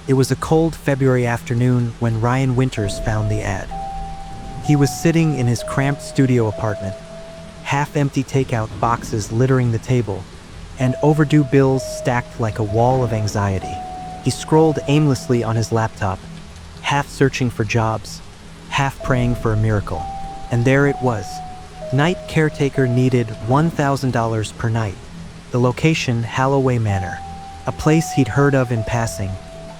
It was a cold February afternoon when Ryan Winters found the ad. He was sitting in his cramped studio apartment, half-empty takeout boxes littering the table, and overdue bills stacked like a wall of anxiety. He scrolled aimlessly on his laptop, half searching for jobs, half praying for a miracle. And there it was. Night caretaker needed $1,000 per night. The location, Holloway Manor, a place he'd heard of in passing,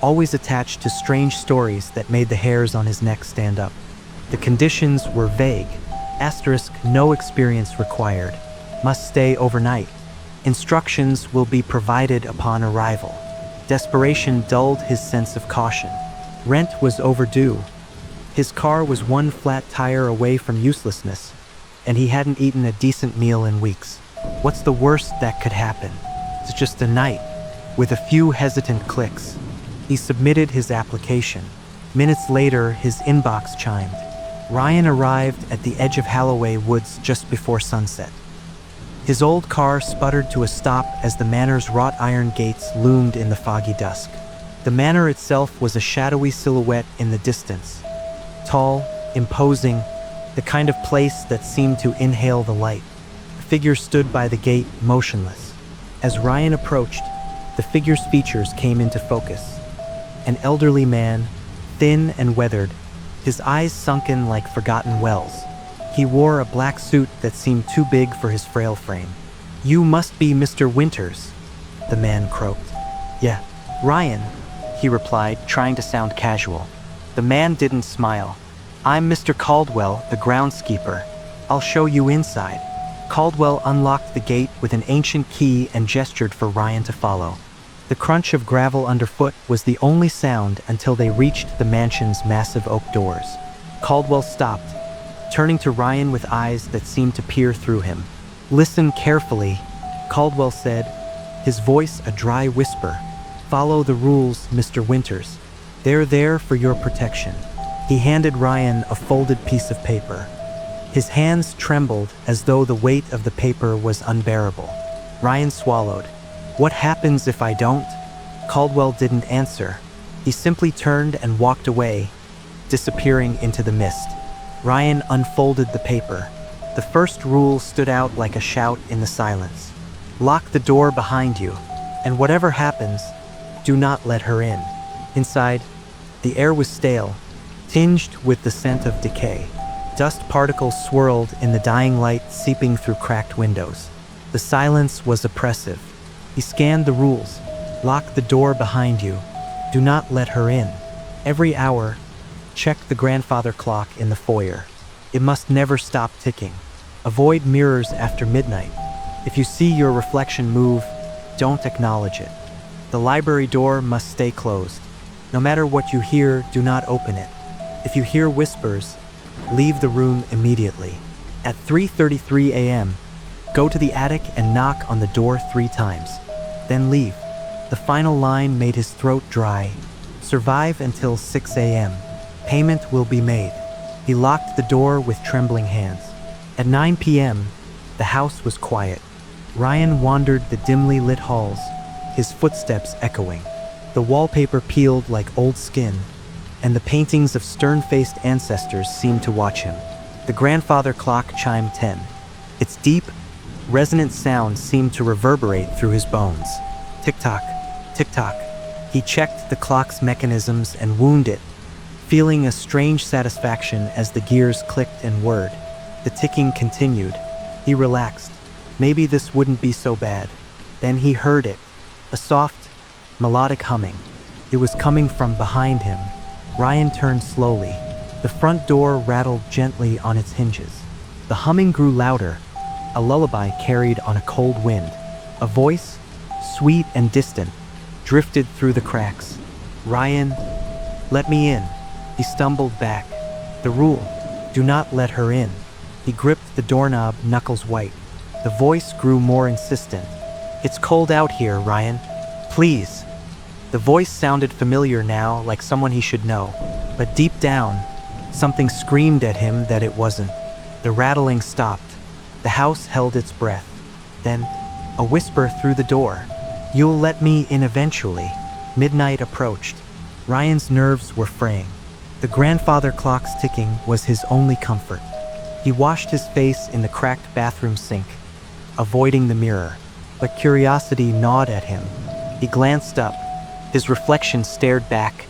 always attached to strange stories that made the hairs on his neck stand up. The conditions were vague. Asterisk, no experience required. Must stay overnight. Instructions will be provided upon arrival. Desperation dulled his sense of caution. Rent was overdue. His car was one flat tire away from uselessness, and he hadn't eaten a decent meal in weeks. What's the worst that could happen? It's just a night. With a few hesitant clicks, he submitted his application. Minutes later, his inbox chimed. Ryan arrived at the edge of Holloway Woods just before sunset. His old car sputtered to a stop as the manor's wrought iron gates loomed in the foggy dusk. The manor itself was a shadowy silhouette in the distance. Tall, imposing, the kind of place that seemed to inhale the light. A figure stood by the gate, motionless. As Ryan approached, the figure's features came into focus. An elderly man, thin and weathered, his eyes sunken like forgotten wells. He wore a black suit that seemed too big for his frail frame. "You must be Mr. Winters," the man croaked. "Yeah, Ryan," he replied, trying to sound casual. The man didn't smile. "I'm Mr. Caldwell, the groundskeeper. I'll show you inside." Caldwell unlocked the gate with an ancient key and gestured for Ryan to follow. The crunch of gravel underfoot was the only sound until they reached the mansion's massive oak doors. Caldwell stopped, turning to Ryan with eyes that seemed to peer through him. "Listen carefully," Caldwell said, his voice a dry whisper. "Follow the rules, Mr. Winters. They're there for your protection." He handed Ryan a folded piece of paper. His hands trembled as though the weight of the paper was unbearable. Ryan swallowed. "What happens if I don't?" Caldwell didn't answer. He simply turned and walked away, disappearing into the mist. Ryan unfolded the paper. The first rule stood out like a shout in the silence. "Lock the door behind you, and whatever happens, do not let her in." Inside, the air was stale, tinged with the scent of decay. Dust particles swirled in the dying light seeping through cracked windows. The silence was oppressive. He scanned the rules. Lock the door behind you. Do not let her in. Every hour, check the grandfather clock in the foyer. It must never stop ticking. Avoid mirrors after midnight. If you see your reflection move, don't acknowledge it. The library door must stay closed. No matter what you hear, do not open it. If you hear whispers, leave the room immediately. At 3:33 a.m., go to the attic and knock on the door 3 times. Then leave. The final line made his throat dry. Survive until 6 a.m. Payment will be made. He locked the door with trembling hands. At 9 p.m., the house was quiet. Ryan wandered the dimly lit halls, his footsteps echoing. The wallpaper peeled like old skin, and the paintings of stern-faced ancestors seemed to watch him. The grandfather clock chimed 10. Its deep, resonant sound seemed to reverberate through his bones. Tick-tock, tick-tock. He checked the clock's mechanisms and wound it, feeling a strange satisfaction as the gears clicked and whirred. The ticking continued. He relaxed. Maybe this wouldn't be so bad. Then he heard it, a soft, melodic humming. It was coming from behind him. Ryan turned slowly. The front door rattled gently on its hinges. The humming grew louder, a lullaby carried on a cold wind. A voice, sweet and distant, drifted through the cracks. "Ryan, let me in." He stumbled back. The rule, do not let her in. He gripped the doorknob, knuckles white. The voice grew more insistent. "It's cold out here, Ryan. Please." The voice sounded familiar now, like someone he should know. But deep down, something screamed at him that it wasn't. The rattling stopped. The house held its breath. Then, a whisper through the door. "You'll let me in eventually." Midnight approached. Ryan's nerves were fraying. The grandfather clock's ticking was his only comfort. He washed his face in the cracked bathroom sink, avoiding the mirror, but curiosity gnawed at him. He glanced up. His reflection stared back,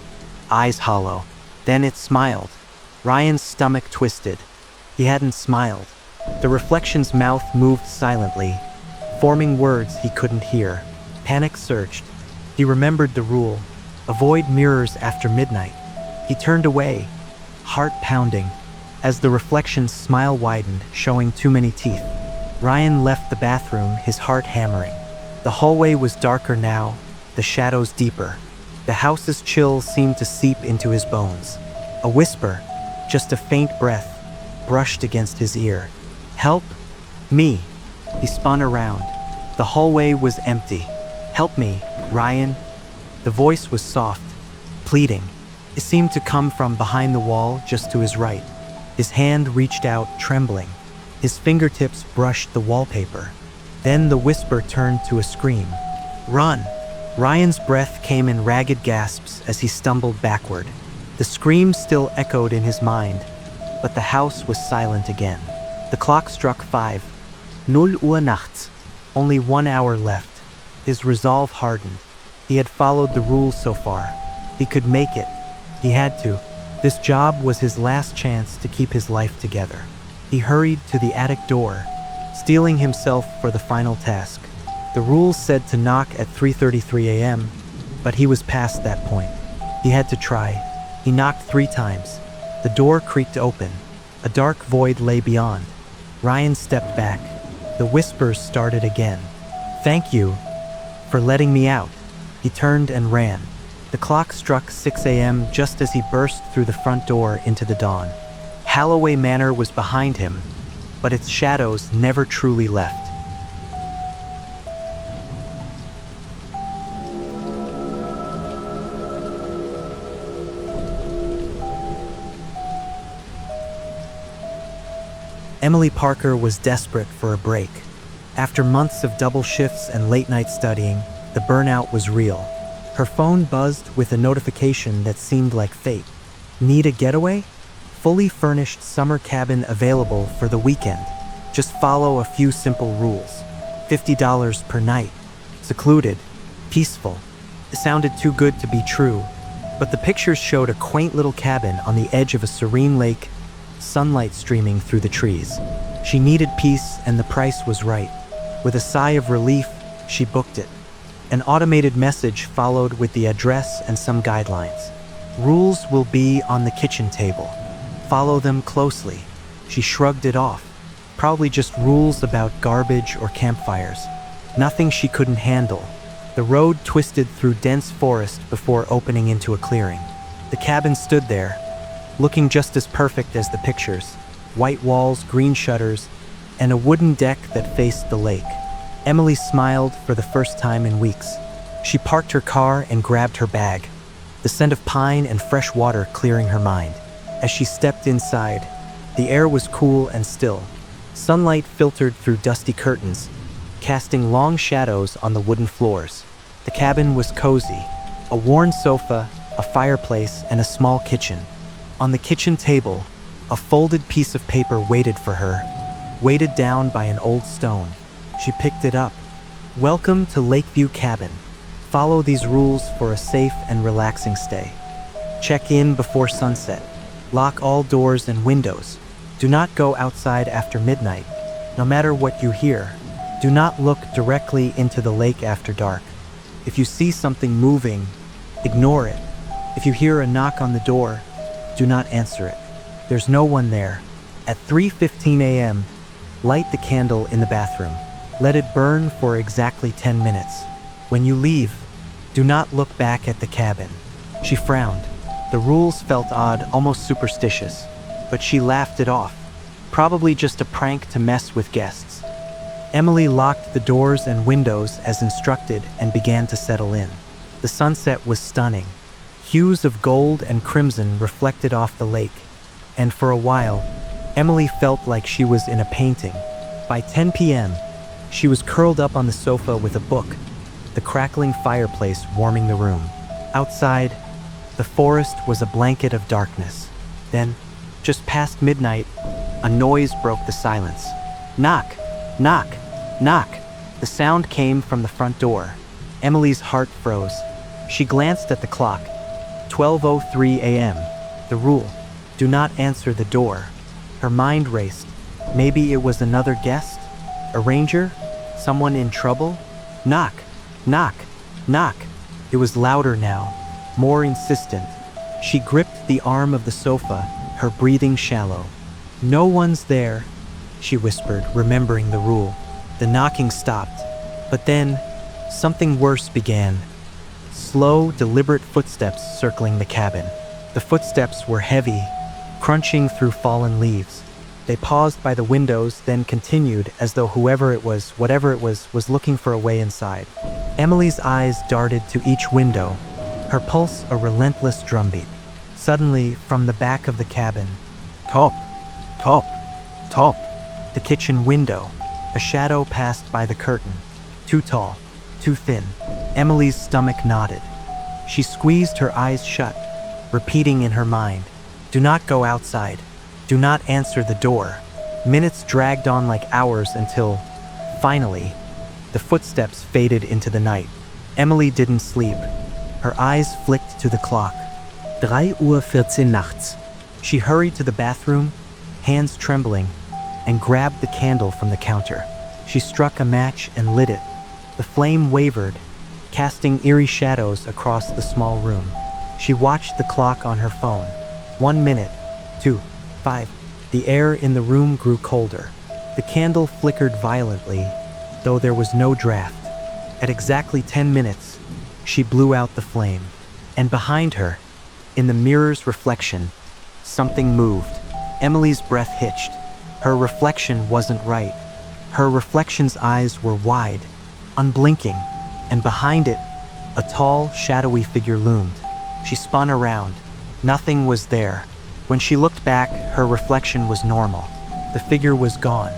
eyes hollow. Then it smiled. Ryan's stomach twisted. He hadn't smiled. The reflection's mouth moved silently, forming words he couldn't hear. Panic surged. He remembered the rule: avoid mirrors after midnight. He turned away, heart pounding, as the reflection's smile widened, showing too many teeth. Ryan left the bathroom, his heart hammering. The hallway was darker now, the shadows deeper. The house's chill seemed to seep into his bones. A whisper, just a faint breath, brushed against his ear. "Help me." He spun around. The hallway was empty. "Help me, Ryan." The voice was soft, pleading. It seemed to come from behind the wall just to his right. His hand reached out, trembling. His fingertips brushed the wallpaper. Then the whisper turned to a scream. "Run!" Ryan's breath came in ragged gasps as he stumbled backward. The scream still echoed in his mind, but the house was silent again. The clock struck 5. 0 Uhr nachts. Only 1 hour left. His resolve hardened. He had followed the rules so far. He could make it. He had to. This job was his last chance to keep his life together. He hurried to the attic door, steeling himself for the final task. The rules said to knock at 3:33 a.m., but he was past that point. He had to try. He knocked 3 times. The door creaked open. A dark void lay beyond. Ryan stepped back. The whispers started again. "Thank you for letting me out." He turned and ran. The clock struck 6 a.m. just as he burst through the front door into the dawn. Holloway Manor was behind him, but its shadows never truly left. Emily Parker was desperate for a break. After months of double shifts and late-night studying, the burnout was real. Her phone buzzed with a notification that seemed like fate. Need a getaway? Fully furnished summer cabin available for the weekend. Just follow a few simple rules. $50 per night. Secluded. Peaceful. It sounded too good to be true, but the pictures showed a quaint little cabin on the edge of a serene lake, sunlight streaming through the trees. She needed peace, and the price was right. With a sigh of relief, she booked it. An automated message followed with the address and some guidelines. Rules will be on the kitchen table. Follow them closely. She shrugged it off. Probably just rules about garbage or campfires. Nothing she couldn't handle. The road twisted through dense forest before opening into a clearing. The cabin stood there, looking just as perfect as the pictures. White walls, green shutters, and a wooden deck that faced the lake. Emily smiled for the first time in weeks. She parked her car and grabbed her bag, the scent of pine and fresh water clearing her mind. As she stepped inside, the air was cool and still. Sunlight filtered through dusty curtains, casting long shadows on the wooden floors. The cabin was cozy. A worn sofa, a fireplace, and a small kitchen. On the kitchen table, a folded piece of paper waited for her, weighted down by an old stone. She picked it up. "Welcome to Lakeview Cabin. Follow these rules for a safe and relaxing stay. Check in before sunset. Lock all doors and windows. Do not go outside after midnight. No matter what you hear, do not look directly into the lake after dark. If you see something moving, ignore it. If you hear a knock on the door, do not answer it. There's no one there." At 3:15 a.m., light the candle in the bathroom. Let it burn for exactly 10 minutes. When you leave, do not look back at the cabin. She frowned. The rules felt odd, almost superstitious, but she laughed it off. Probably just a prank to mess with guests. Emily locked the doors and windows as instructed and began to settle in. The sunset was stunning. Hues of gold and crimson reflected off the lake, and for a while, Emily felt like she was in a painting. By 10 p.m., she was curled up on the sofa with a book, the crackling fireplace warming the room. Outside, The forest was a blanket of darkness. Then, just past midnight, a noise broke the silence. Knock, knock, knock. The sound came from the front door. Emily's heart froze. She glanced at the clock. 12:03 a.m. The rule: do not answer the door. Her mind raced. Maybe it was another guest? A ranger? Someone in trouble? Knock, knock, knock. It was louder now, more insistent. She gripped the arm of the sofa, her breathing shallow. No one's there, she whispered, remembering the rule. The knocking stopped, but then something worse began. Slow, deliberate footsteps circling the cabin. The footsteps were heavy, crunching through fallen leaves. They paused by the windows, then continued as though whatever it was looking for a way inside. Emily's eyes darted to each window, her pulse a relentless drumbeat. Suddenly, from the back of the cabin, top, top, top, the kitchen window, a shadow passed by the curtain. Too tall, too thin. Emily's stomach knotted. She squeezed her eyes shut, repeating in her mind, do not go outside. Do not answer the door. Minutes dragged on like hours until, finally, the footsteps faded into the night. Emily didn't sleep. Her eyes flicked to the clock. 3:14 nachts. She hurried to the bathroom, hands trembling, and grabbed the candle from the counter. She struck a match and lit it. The flame wavered, casting eerie shadows across the small room. She watched the clock on her phone. 1 minute, 2, 5. The air in the room grew colder. The candle flickered violently, though there was no draft. At exactly 10 minutes, she blew out the flame. And behind her, in the mirror's reflection, something moved. Emily's breath hitched. Her reflection wasn't right. Her reflection's eyes were wide, unblinking, and behind it, a tall, shadowy figure loomed. She spun around. Nothing was there. When she looked back, her reflection was normal. The figure was gone.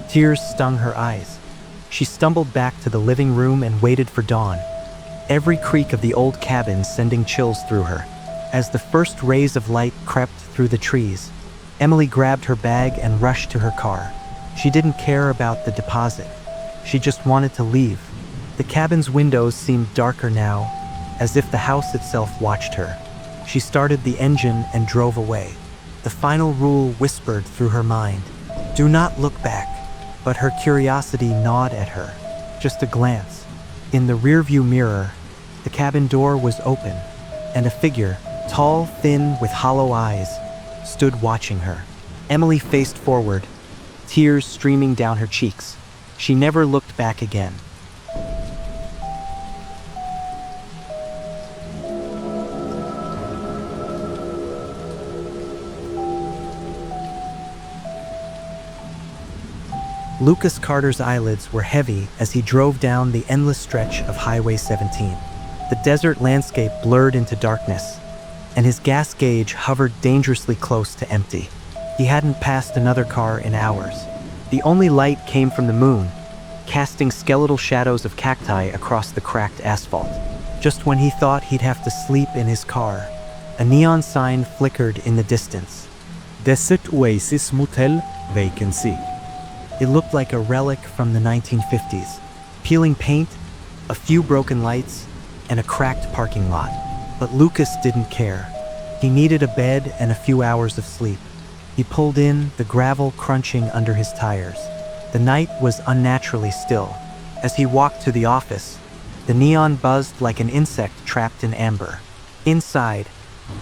Tears stung her eyes. She stumbled back to the living room and waited for dawn, every creak of the old cabin sending chills through her. As the first rays of light crept through the trees, Emily grabbed her bag and rushed to her car. She didn't care about the deposit. She just wanted to leave. The cabin's windows seemed darker now, as if the house itself watched her. She started the engine and drove away. The final rule whispered through her mind, do not look back. But her curiosity gnawed at her. Just a glance. In the rearview mirror, the cabin door was open, and a figure, tall, thin, with hollow eyes, stood watching her. Emily faced forward, tears streaming down her cheeks. She never looked back again. Lucas Carter's eyelids were heavy as he drove down the endless stretch of Highway 17. The desert landscape blurred into darkness, and his gas gauge hovered dangerously close to empty. He hadn't passed another car in hours. The only light came from the moon, casting skeletal shadows of cacti across the cracked asphalt. Just when he thought he'd have to sleep in his car, a neon sign flickered in the distance. Desert Oasis Motel, vacancy. It looked like a relic from the 1950s. Peeling paint, a few broken lights, and a cracked parking lot. But Lucas didn't care. He needed a bed and a few hours of sleep. He pulled in, the gravel crunching under his tires. The night was unnaturally still. As he walked to the office, the neon buzzed like an insect trapped in amber. Inside,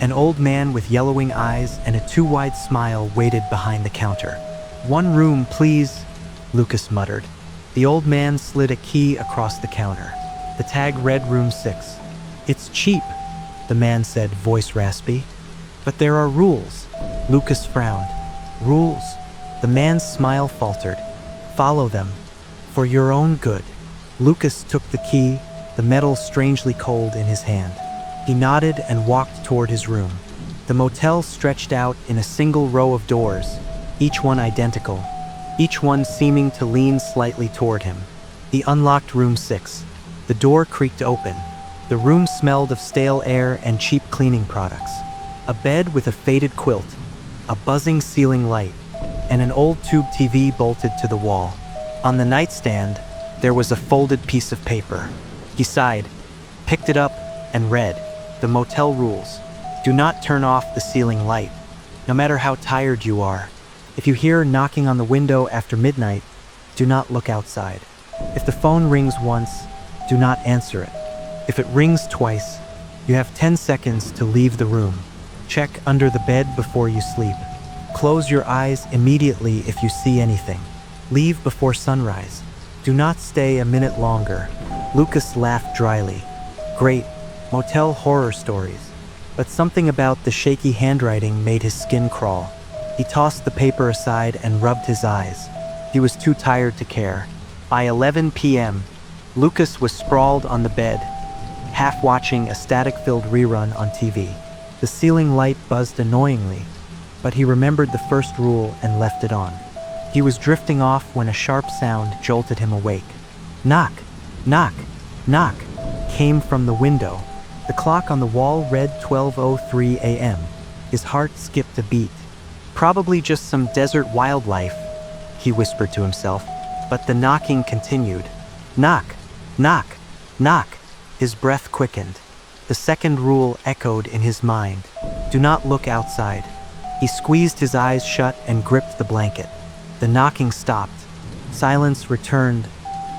an old man with yellowing eyes and a too-wide smile waited behind the counter. "1 room, please," Lucas muttered. The old man slid a key across the counter. The tag read room 6. "It's cheap," the man said, voice raspy. "But there are rules." Lucas frowned. "Rules?" The man's smile faltered. "Follow them. For your own good." Lucas took the key, the metal strangely cold in his hand. He nodded and walked toward his room. The motel stretched out in a single row of doors, each one identical, each one seeming to lean slightly toward him. He unlocked room 6. The door creaked open. The room smelled of stale air and cheap cleaning products. A bed with a faded quilt, a buzzing ceiling light, and an old tube TV bolted to the wall. On the nightstand, there was a folded piece of paper. He sighed, picked it up, and read the motel rules. Do not turn off the ceiling light, no matter how tired you are. If you hear knocking on the window after midnight, do not look outside. If the phone rings once, do not answer it. If it rings twice, you have 10 seconds to leave the room. Check under the bed before you sleep. Close your eyes immediately if you see anything. Leave before sunrise. Do not stay a minute longer. Lucas laughed dryly. Great, motel horror stories. But something about the shaky handwriting made his skin crawl. He tossed the paper aside and rubbed his eyes. He was too tired to care. By 11 p.m., Lucas was sprawled on the bed, half watching a static-filled rerun on TV. The ceiling light buzzed annoyingly, but he remembered the first rule and left it on. He was drifting off when a sharp sound jolted him awake. Knock, knock, knock, came from the window. The clock on the wall read 12:03 a.m. His heart skipped a beat. Probably just some desert wildlife, he whispered to himself, but the knocking continued. Knock, knock, knock. His breath quickened. The second rule echoed in his mind. Do not look outside. He squeezed his eyes shut and gripped the blanket. The knocking stopped. Silence returned,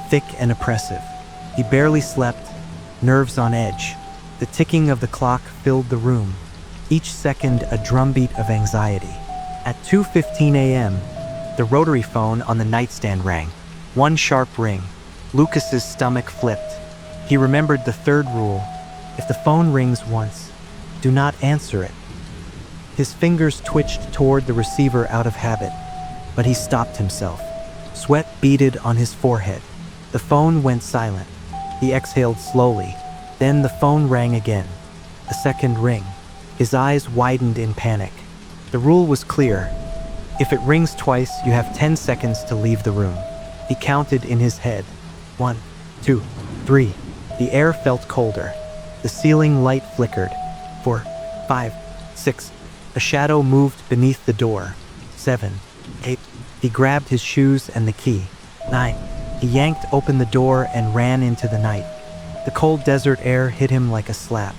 thick and oppressive. He barely slept, nerves on edge. The ticking of the clock filled the room, each second a drumbeat of anxiety. At 2:15 a.m., the rotary phone on the nightstand rang. One sharp ring. Lucas's stomach flipped. He remembered the third rule. If the phone rings once, do not answer it. His fingers twitched toward the receiver out of habit, but he stopped himself. Sweat beaded on his forehead. The phone went silent. He exhaled slowly. Then the phone rang again. A second ring. His eyes widened in panic. The rule was clear. If it rings twice, you have 10 seconds to leave the room. He counted in his head. 1, 2, 3. The air felt colder. The ceiling light flickered. 4, 5, 6. A shadow moved beneath the door. 7, 8. He grabbed his shoes and the key. 9. He yanked open the door and ran into the night. The cold desert air hit him like a slap.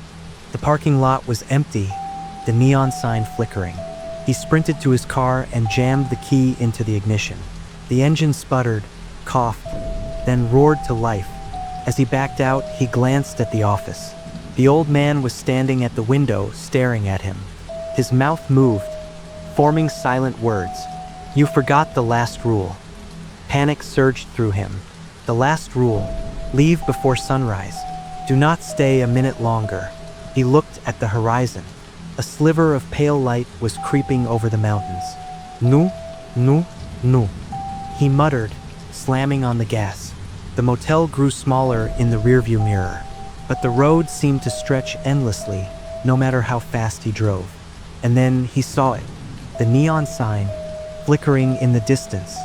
The parking lot was empty, the neon sign flickering. He sprinted to his car and jammed the key into the ignition. The engine sputtered, coughed, then roared to life. As he backed out, he glanced at the office. The old man was standing at the window, staring at him. His mouth moved, forming silent words. You forgot the last rule. Panic surged through him. The last rule, leave before sunrise. Do not stay a minute longer. He looked at the horizon. A sliver of pale light was creeping over the mountains. Nu, nu, nu. He muttered, slamming on the gas. The motel grew smaller in the rearview mirror, but the road seemed to stretch endlessly, no matter how fast he drove. And then he saw it, the neon sign, flickering in the distance.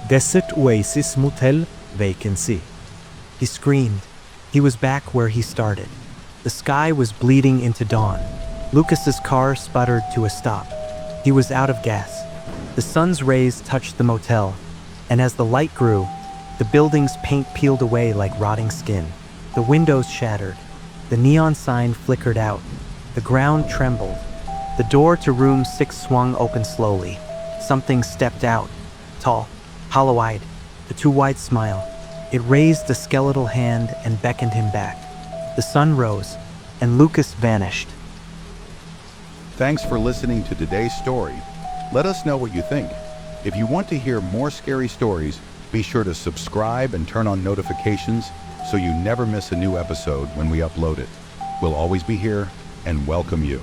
Desert Oasis Motel, vacancy. He screamed. He was back where he started. The sky was bleeding into dawn. Lucas's car sputtered to a stop. He was out of gas. The sun's rays touched the motel, and as the light grew, the building's paint peeled away like rotting skin. The windows shattered. The neon sign flickered out. The ground trembled. The door to room 6 swung open slowly. Something stepped out, tall, hollow-eyed, a too-wide smile. It raised a skeletal hand and beckoned him back. The sun rose, and Lucas vanished. Thanks for listening to today's story. Let us know what you think. If you want to hear more scary stories, be sure to subscribe and turn on notifications so you never miss a new episode when we upload it. We'll always be here and welcome you.